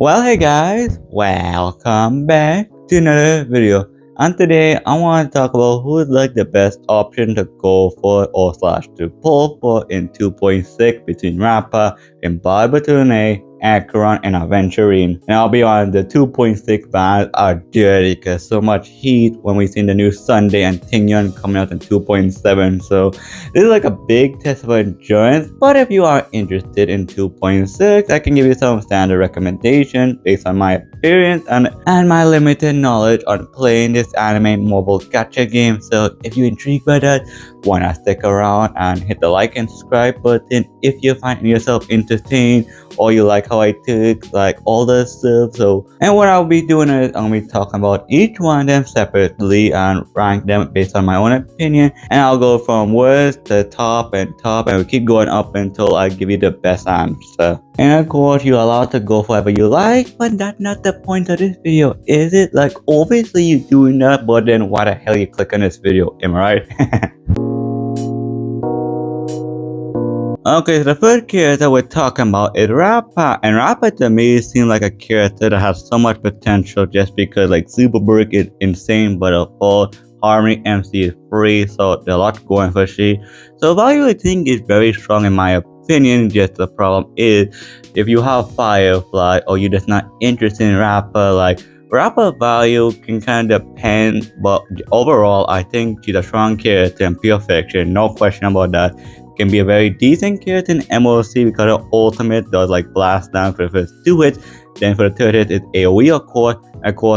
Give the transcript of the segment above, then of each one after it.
Well, hey guys, welcome back to another video. And today I want to talk about who is like the best option to go for or slash to pull for in 2.6 between Rappa, Imbibitor Lunae, Acheron, and Aventurine. And I'll be honest, the 2.6 bans are dirty because so much heat when we seen the new Sunday and Tingyon coming out in 2.7. So this is like a big test of endurance, but if you are interested in 2.6, I can give you some standard recommendation based on my experience and my limited knowledge on playing this anime mobile gacha game. So if you're intrigued by that, why not stick around and hit the like and subscribe button if you find yourself entertained or you like how I took like all the stuff. And what I'll be doing is I'll be talking about each one of them separately and rank them based on my own opinion, and I'll go from worst to top and we'll keep going up until I give you the best answer. And of course you're allowed to go for whatever you like, but that's not the point of this video, is it? Like obviously you're doing that, but then why the hell you click on this video, am I right? Okay, so the first character we're talking about is Rappa, and Rappa to me seems like a character that has so much potential just because like Super Brick is insane, but of all Harmony MC is free, so there's a lot going for she. So value I think is very strong in my opinion, just the problem is if you have Firefly or you're just not interested in Rappa, like Rappa value can kind of depend, but overall I think she's a strong character in pure fiction, no question about that. Can be a very decent character in MOC because her ultimate does like blast down for the first 2 hits, then for the 3rd hit it's AoE of course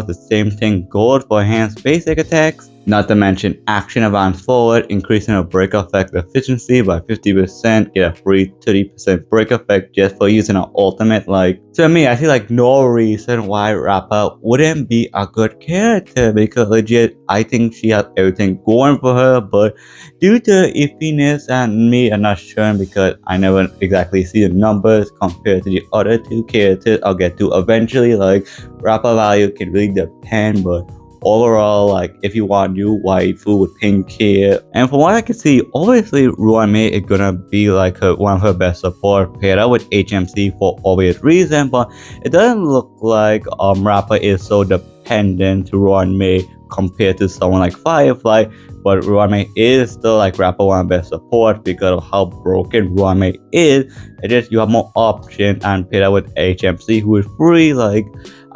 the same thing goes for enhanced basic attacks. Not to mention action advance forward, increasing her break effect efficiency by 50%, get a free 30% break effect just for using her ultimate. Like to me, I see like no reason why Rappa wouldn't be a good character because legit I think she has everything going for her, but due to iffiness and me I'm not sure because I never exactly see the numbers compared to the other 2 characters I'll get to eventually. Like Rappa value can really depend, but overall, like if you want new waifu with pink hair, and from what I can see, obviously Ruame is gonna be like one of her best support paired up with HMC for obvious reason, but it doesn't look like Rappa is so dependent to Ruame compared to someone like Firefly. But Ruame is still like Rappa one best support because of how broken Ruame is. It's just you have more options and paired up with HMC who is free. Like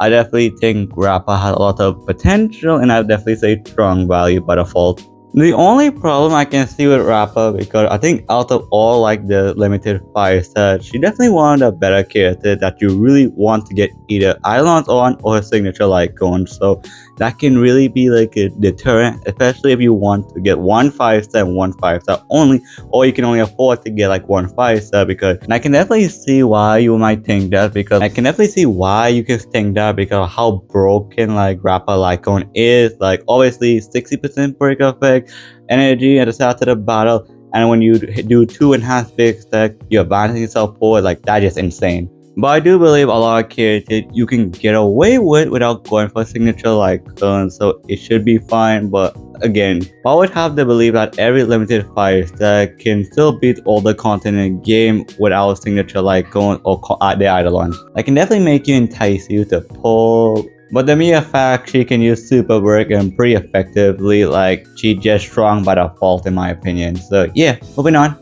I definitely think Rappa has a lot of potential, and I would definitely say strong value by default. The only problem I can see with Rappa, because I think out of all like the limited 5 sets, she definitely one of the better characters that you really want to get either islands on or a signature like on. So that can really be like a deterrent, especially if you want to get 1 5-star and 1 5-star only, or you can only afford to get like 1 5-star. Because, and I can definitely see why you might think that, because I can definitely see why you can think that because of how broken like Rappa Lycon is. Like obviously 60% break effect, energy at the start of the battle, and when you do 2 enhanced big stack, you're advancing yourself forward. Like that is insane. But I do believe a lot of characters you can get away with without going for signature like so it should be fine. But again, I would have to believe that every limited 5-star can still beat all the content in the game without signature like or the Eidolon. I can definitely make you entice you to pull. But the mere fact she can use super work and pretty effectively, like she's just strong by default in my opinion. So yeah, moving on.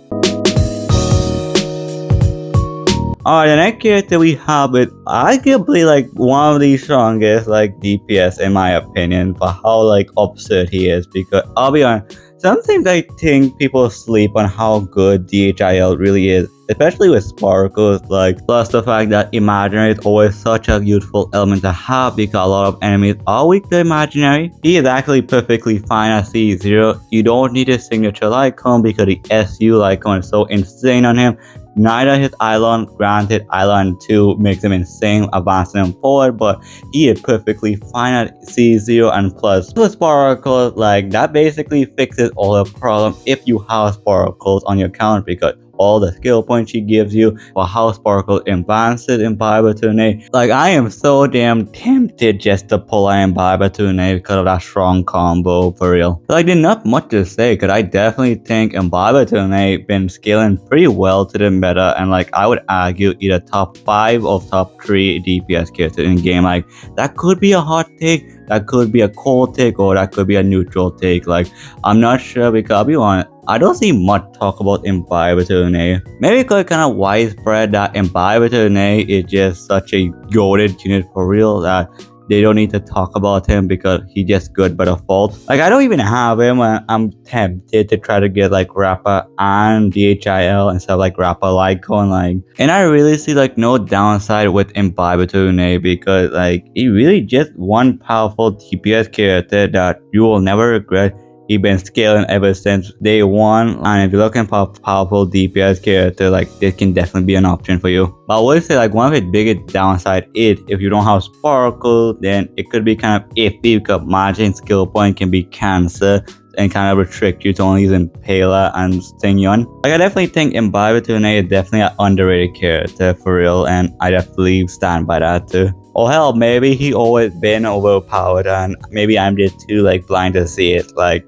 Alright, the next character we have is arguably like one of the strongest like DPS in my opinion for how like absurd he is, because I'll be honest, sometimes I think people sleep on how good DHIL really is, especially with sparkles. Like plus the fact that imaginary is always such a useful element to have because a lot of enemies are weak to imaginary. He is actually perfectly fine at C0. You don't need a signature icon because the SU icon is so insane on him. Neither his Island, granted Island 2 makes him insane, advancing him forward, but he is perfectly fine at C0 and plus the sparkles. Like that basically fixes all the problem if you have sparkles on your account, because all the skill points she gives you, for how Sparkle advances Imbibitor Lunae. Like, I am so damn tempted just to pull an Imbibitor Lunae because of that strong combo, for real. Like, there's not much to say, because I definitely think Imbibitor Lunae been scaling pretty well to the meta, and like, I would argue either top 5 or top 3 DPS characters in game. Like, that could be a hot take, that could be a cold take, or that could be a neutral take. Like, I'm not sure, because I'll be honest, I don't see much talk about Imbibitor Lunae. Maybe because it's kind of widespread that Imbibitor Lunae is just such a goated unit for real that they don't need to talk about him because he's just good by default. Like, I don't even have him, and I'm tempted to try to get like Rappa and DHIL instead of like Rappa Lycon. Like, and I really see like no downside with Imbibitor Lunae, because like he really just one powerful DPS character that you will never regret. He's been scaling ever since day one, and if you're looking for a powerful DPS character, like, this can definitely be an option for you. But I would say like one of the biggest downside is if you don't have Sparkle, then it could be kind of iffy, because margin skill point can be cancer and kind of restrict you to only using Pela and Stingyon. Like, I definitely think Imbibitor Lunae is definitely an underrated character for real, and I definitely stand by that too. Or hell, maybe he always been overpowered and maybe I'm just too like blind to see it. Like,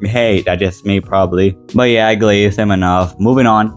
hey, that's just me probably. But yeah, I glazed him enough. Moving on.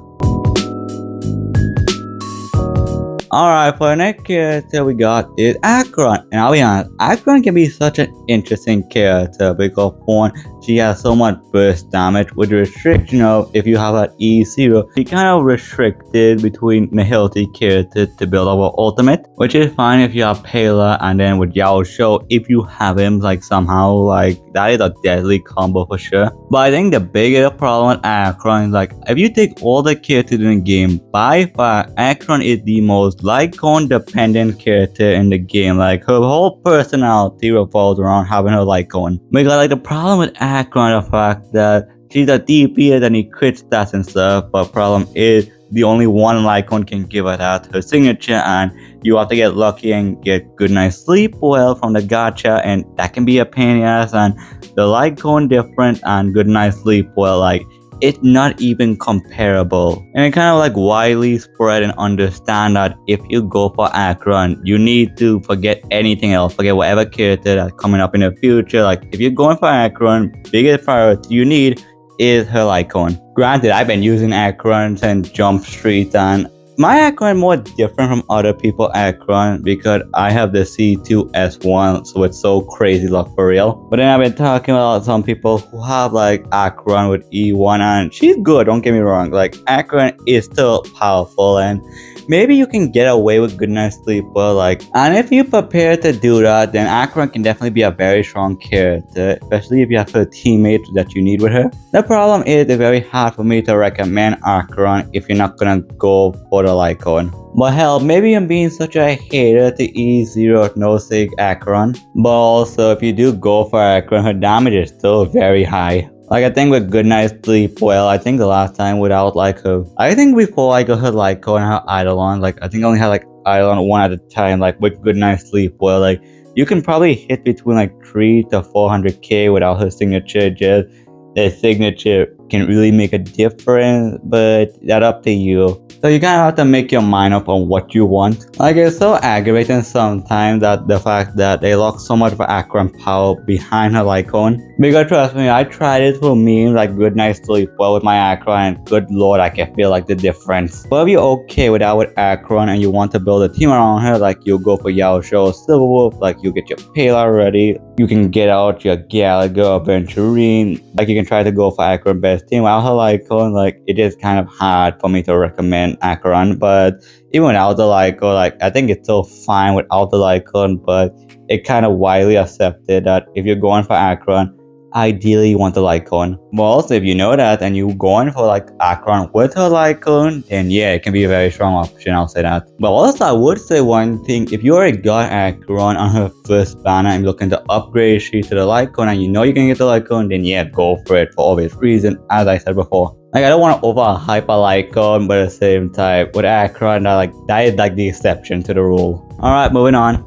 Alright, for the next character we got is Acheron. And I'll be honest, Acheron can be such an interesting character because one, she has so much burst damage with the restriction of if you have an E0, she kind of restricted between the healthy character to build up an ultimate, which is fine if you have Pela, and then with Yao Shou, if you have him like somehow, like that is a deadly combo for sure. But I think the bigger problem with Acheron is like if you take all the characters in the game, by far Acheron is the most Lycon dependent character in the game. Like, her whole personality revolves around having her Lycon. Because like the problem with Acheron is the fact that she's a DPS and he crit stats and stuff, but problem is the only one Lycon can give her that, her signature, and you have to get lucky and get good night's sleep well from the gacha, and that can be a pain in the ass. And the Lycon different and good night's sleep well, like, it's not even comparable. And it kind of like widely spread and understand that if you go for Acheron, you need to forget anything else, forget whatever character that's coming up in the future. Like, if you're going for Acheron, biggest priority you need is her Lycon. Granted, I've been using Acheron since Jump Street, and my Acheron more different from other people Acheron because I have the C2S1, so it's so crazy luck for real. But then I've been talking about some people who have like Acheron with E1, and she's good, don't get me wrong. Like, Acheron is still powerful, and maybe you can get away with good night's sleep, but like, and if you prepare to do that, then Acheron can definitely be a very strong character, especially if you have her teammates that you need with her. The problem is it's very hard for me to recommend Acheron if you're not gonna go for the Lycon. But hell, maybe I'm being such a hater to E0 no sig Acheron. But also, if you do go for Acheron, her damage is still very high. Like, I think with good night's sleep well, I think the last time without like her, I think before I got her Lycon and her Eidolon, like I think I only had like Eidolon one at a time. Like, with good night's sleep well, like you can probably hit between like 3 to 400k without her signature. Just the signature can really make a difference, but that's up to you. So you kind of have to make your mind up on what you want. Like, it's so aggravating sometimes that the fact that they lock so much of Acheron power behind her Lycon. Because trust me, I tried it for me, like good night's sleep well with my Acheron, and good lord, I can feel like the difference. But if you're okay with that with Acheron and you want to build a team around her, like you go for Yao Shou or Silverwolf, like you get your Pela ready, you can get out your Gallagher, Aventurine, like you can try to go for Acheron best team. Without her Lycon, like it is kind of hard for me to recommend Acheron, but even without the Lycon, like I think it's still fine without the Lycon, but it kind of widely accepted that if you're going for Acheron, ideally you want the Lycon. But also, if you know that and you're going for like Acheron with her Lycon, then yeah, it can be a very strong option, I'll say that. But also, I would say one thing, if you already got Acheron on her first banner and you're looking to upgrade she to the Lycon and you know you can get the Lycon, then yeah, go for it for obvious reason, as I said before. Like, I don't want to overhype a Lycon, but at the same time, with Acheron, that is like the exception to the rule. Alright, moving on.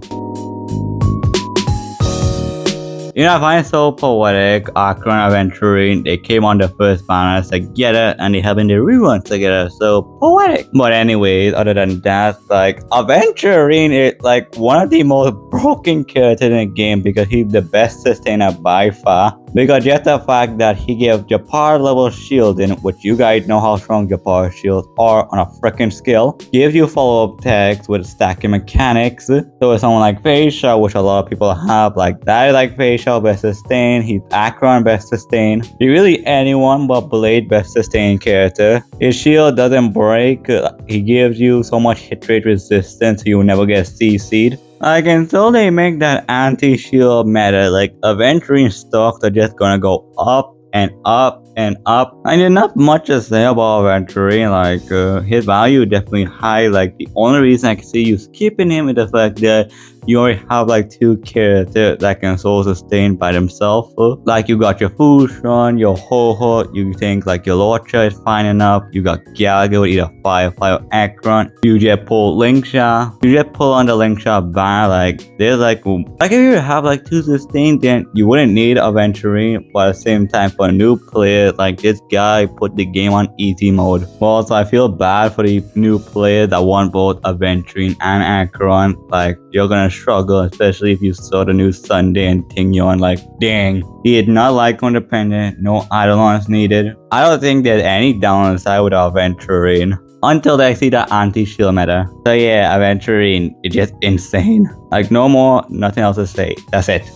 You know, I find it so poetic. Acheron, Aventurine, they came on the first banners together and they having the reruns together. So poetic. But anyways, other than that, like Aventurine is like one of the most broken characters in the game because he's the best sustainer by far. Because just the fact that he gave Japar level shield in which you guys know how strong Japar shields are on a freaking skill, gives you follow-up attacks with stacking mechanics. So with someone like Facial, which a lot of people have, like that is like Facial best sustain, he's Acheron best sustain. He's really anyone but Blade best sustain character. His shield doesn't break, he gives you so much hit rate resistance you will never get CC'd. Like until they make that anti-shield meta, like Aventurine stocks are just gonna go up and up and up. And there's not much to say about Aventurine, like his value is definitely high. Like the only reason I can see you skipping him is the fact that you already have like 2 characters that can soul sustain by themselves. Like you got your Fusion, your Ho-Ho, you think like your Lorcha is fine enough, you got Galaga with either Firefly or Acheron, you just pull Linksha, you just pull on the Linksha banner, like there's like if you have like 2 sustain, then you wouldn't need Aventurine, but at the same time for a new player, like this guy put the game on easy mode. But also I feel bad for the new players that want both Aventurine and Acheron, like you're gonna struggle, especially if you saw the new Sunday and think you're on like, dang, he is not Lycon dependent, no Eidolons needed. I don't think there's any downside with Aventurine until they see the anti-shield meta. So yeah, Aventurine is just insane. Like no more, nothing else to say. That's it.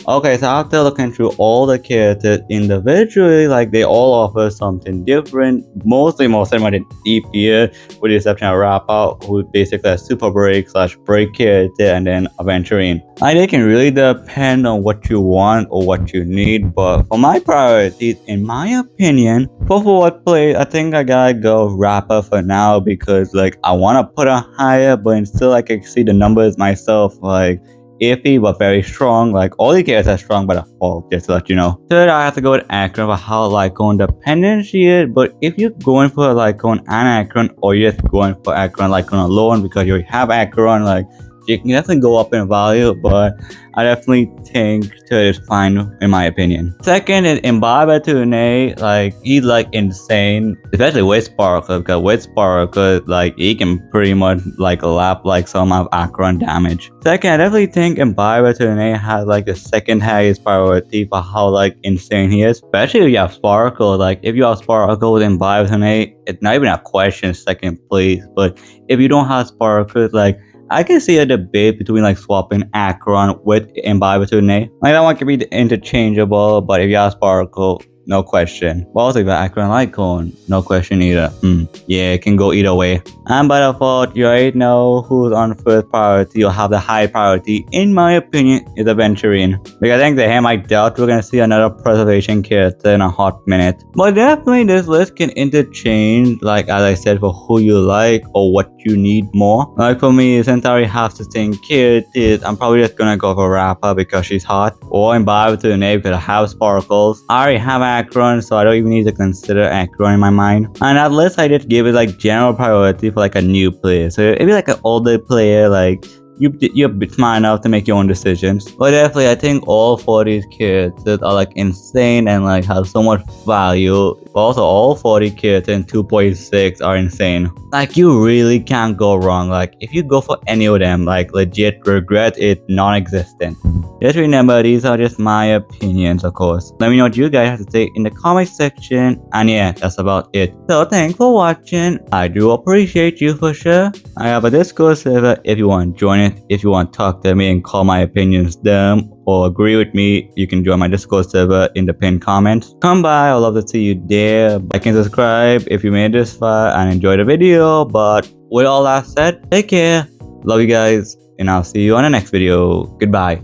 Okay, so after looking through all the characters individually, like they all offer something different. Mostly most of them are DPS, with the exception of Rappa, who is basically a super break / break character, and then Aventurine. And they can really depend on what you want or what you need, but for my priorities, in my opinion, for what play, I think I gotta go Rappa for now because like I wanna put her higher, but still I can see the numbers myself, like iffy but very strong. Like all the characters are strong by default, just to let you know. Third, I have to go with Acheron for how Lycon dependent she is. But if you're going for Lycon and Acheron, or you're just going for Acheron Lycon alone because you already have Acheron, like you can definitely go up in value, but I definitely think third is fine in my opinion. Second is Imbibitor Lunae. Like he's like insane, especially with Sparkle, because with Sparkle like he can pretty much like lap like some of Acheron damage. Second, I definitely think Imbibitor Lunae has like the second highest priority for how like insane he is, especially if you have Sparkle. Like if you have Sparkle with Imbibitor Lunae, it's not even a question second place. But if you don't have Sparkle, like I can see a debate between like swapping Acheron with Imbibitor Lunae. Like that one can be interchangeable, but if you have Sparkle, no question. But also if you have Acheron Lycon, no question either. Yeah, it can go either way. And by default, you already know who's on first priority or have the high priority, in my opinion, is Aventurine. Because I think that him, I doubt we're gonna see another preservation character in a hot minute. But definitely this list can interchange, like as I said, for who you like or what you need more. Like for me, since I already have sustained characters, I'm probably just gonna go for Rappa because she's hot, or Imbibitor Lunae because I have Sparkles. I already have Acheron, so I don't even need to consider Acheron in my mind. And that list I just give it like general priority for like a new player. So if you're like an older player, like you're smart enough to make your own decisions. But definitely, I think all 4 of these characters are like insane and like have so much value. But also, all 40 characters in 2.6 are insane. Like you really can't go wrong. Like if you go for any of them, like legit regret it non-existent. Just remember, these are just my opinions, of course. Let me know what you guys have to say in the comment section. And yeah, that's about it. So thanks for watching. I do appreciate you for sure. I have a Discord server if you want to join it. If you want to talk to me and call my opinions dumb or agree with me, you can join my Discord server in the pinned comments. Come by, I'd love to see you there. Like and subscribe if you made this far and enjoyed the video. But with all that said, take care. Love you guys, and I'll see you on the next video. Goodbye.